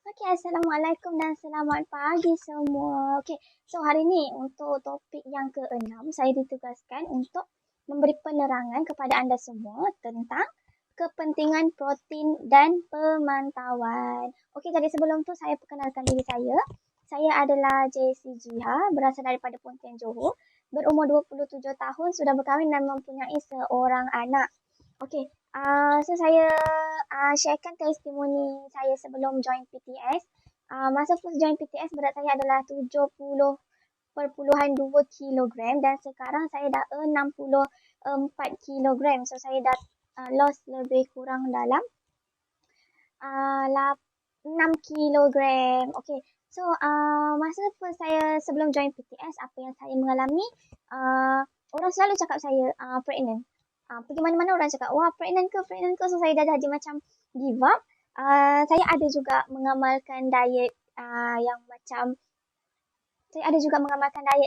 Okay, Assalamualaikum dan selamat pagi semua. Okay, so hari ni untuk topik yang ke-6, saya ditugaskan untuk memberi penerangan kepada anda semua tentang kepentingan protein dan pemantauan. Okay, jadi sebelum tu saya perkenalkan diri saya. Saya adalah JC Jiha, berasal daripada Pontian Johor, berumur 27 tahun, sudah berkahwin dan mempunyai seorang anak. Okay, so saya sharekan testimoni saya sebelum join PTS. Masa first join PTS berat saya adalah 70.2 kilogram dan sekarang saya dah 64 kilogram. So saya dah lost lebih kurang dalam 6 kilogram. Okay, so masa first saya sebelum join PTS, apa yang saya mengalami, orang selalu cakap saya pregnant. Pergi mana-mana orang cakap, wah pregnant ke. So saya dah jadi macam give up. Saya ada juga mengamalkan diet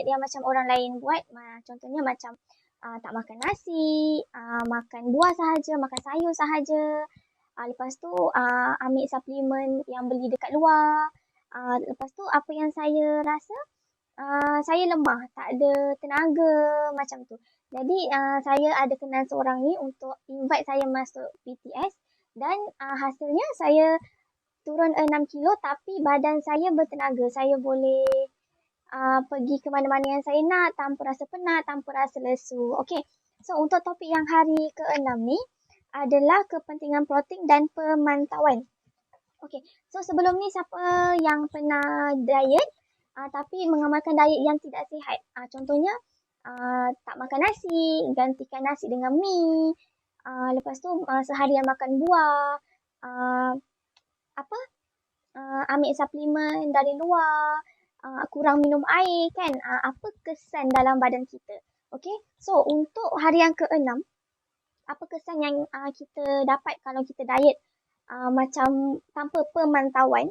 yang macam orang lain buat. Contohnya macam tak makan nasi, makan buah sahaja, makan sayur sahaja. Lepas tu ambil suplemen yang beli dekat luar. Lepas tu apa yang saya rasa, saya lemah, tak ada tenaga macam tu. Jadi saya ada kenal seorang ni untuk invite saya masuk PTS dan hasilnya saya turun 6 kilo tapi badan saya bertenaga. Saya boleh pergi ke mana-mana yang saya nak tanpa rasa penat, tanpa rasa lesu. Okay, so untuk topik yang hari ke-6 ni adalah kepentingan protein dan pemantauan. Okay, so sebelum ni siapa yang pernah diet tapi mengamalkan diet yang tidak sihat? Contohnya tak makan nasi, gantikan nasi dengan mi. Lepas tu seharian makan buah. Ambil suplemen dari luar. Kurang minum air kan. Apa kesan dalam badan kita? Okay, so untuk hari yang ke-6, apa kesan yang kita dapat kalau kita diet macam tanpa pemantauan?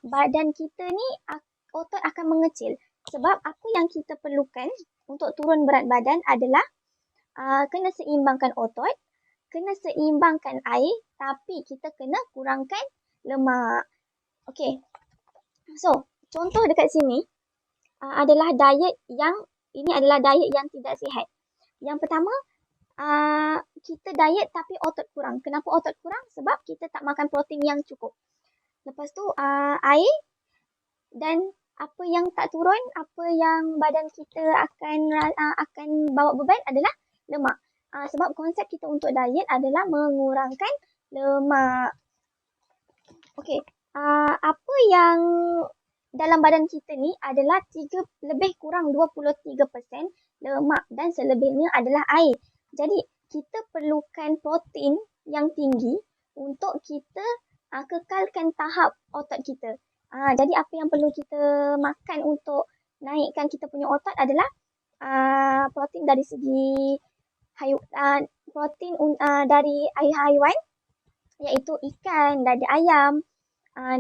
Badan kita ni otot akan mengecil. Sebab apa yang kita perlukan untuk turun berat badan adalah kena seimbangkan otot, kena seimbangkan air, tapi kita kena kurangkan lemak. Okay, so contoh dekat sini adalah diet yang tidak sihat. Yang pertama, kita diet tapi otot kurang. Kenapa otot kurang? Sebab kita tak makan protein yang cukup. Lepas tu air dan apa yang tak turun, apa yang badan kita akan bawa beban adalah lemak. Sebab konsep kita untuk diet adalah mengurangkan lemak. Okey, apa yang dalam badan kita ni adalah lebih kurang 23% lemak dan selebihnya adalah air. Jadi kita perlukan protein yang tinggi untuk kita kekalkan tahap otot kita. Jadi apa yang perlu kita makan untuk naikkan kita punya otot adalah protein dari segi protein dari air haiwan, iaitu ikan, dada ayam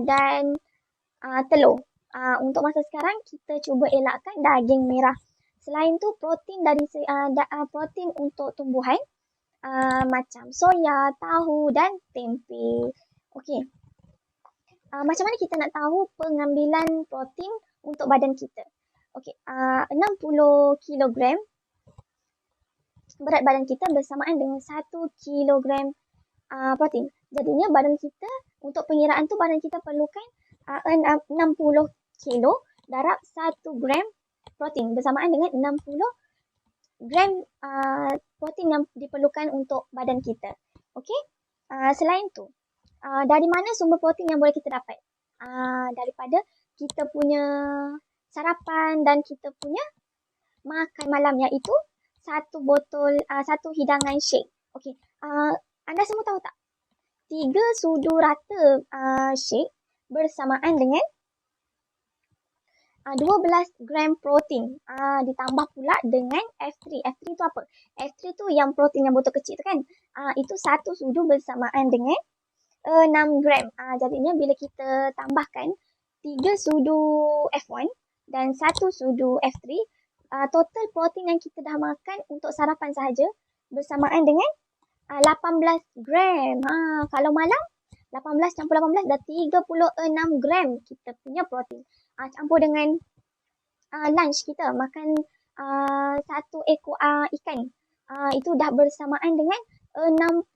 dan telur. Untuk masa sekarang kita cuba elakkan daging merah. Selain tu protein dari protein untuk tumbuhan macam soya, tahu dan tempe. Okey. Macam mana kita nak tahu pengambilan protein untuk badan kita? Okey, 60 kilogram berat badan kita bersamaan dengan 1 kilogram protein. Jadinya badan kita, untuk pengiraan tu badan kita perlukan 60 kilo darab 1 gram protein bersamaan dengan 60 gram protein yang diperlukan untuk badan kita. Okey. Selain tu, dari mana sumber protein yang boleh kita dapat? Daripada kita punya sarapan dan kita punya makan malam, iaitu satu hidangan shake. Okey. Anda semua tahu tak? 3 sudu rata shake bersamaan dengan 12 gram protein. Ditambah pula dengan F3. F3 tu apa? F3 tu yang protein yang botol kecil tu kan. Itu satu sudu bersamaan dengan 6 gram. Jadinya bila kita tambahkan 3 sudu F1 dan 1 sudu F3, total protein yang kita dah makan untuk sarapan sahaja bersamaan dengan 18 gram. Kalau malam 18 campur 18 dah 36 gram kita punya protein. Campur dengan lunch kita makan satu ekor ikan. Itu dah bersamaan dengan 60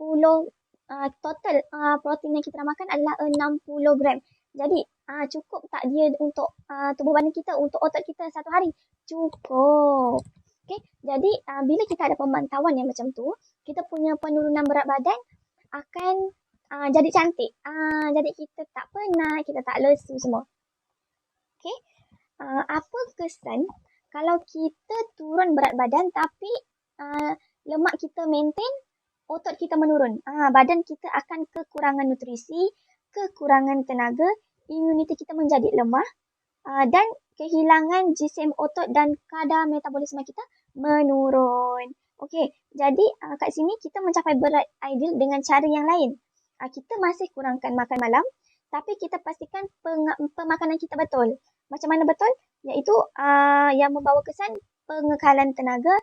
total protein yang kita nak makan adalah 60 gram. Jadi cukup tak dia untuk tubuh badan kita, untuk otot kita satu hari? Cukup. Okay? Jadi bila kita ada pemantauan yang macam tu, kita punya penurunan berat badan akan jadi cantik. Jadi kita tak penat, kita tak lesu semua. Okay? Apa kesan kalau kita turun berat badan tapi lemak kita maintain, otot kita menurun? Badan kita akan kekurangan nutrisi, kekurangan tenaga, imuniti kita menjadi lemah dan kehilangan jisim otot dan kadar metabolisme kita menurun. Okey, jadi kat sini kita mencapai berat ideal dengan cara yang lain. Kita masih kurangkan makan malam, tapi kita pastikan pemakanan kita betul. Macam mana betul? Iaitu yang membawa kesan pengekalan tenaga,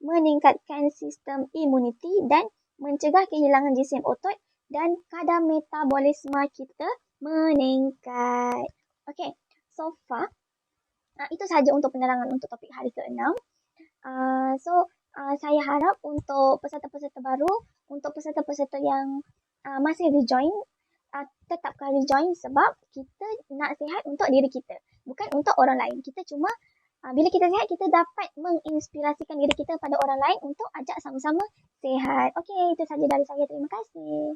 meningkatkan sistem imuniti dan mencegah kehilangan jisim otot dan kadar metabolisme kita meningkat. Okey, so far itu sahaja untuk penerangan untuk topik hari ke-6. Saya harap untuk peserta-peserta baru, untuk peserta-peserta yang masih rejoin, tetapkan rejoin sebab kita nak sihat untuk diri kita, bukan untuk orang lain. Kita cuma bila kita sihat, kita dapat menginspirasikan diri kita pada orang lain untuk ajak sama-sama sihat. Okey, itu sahaja dari saya. Terima kasih.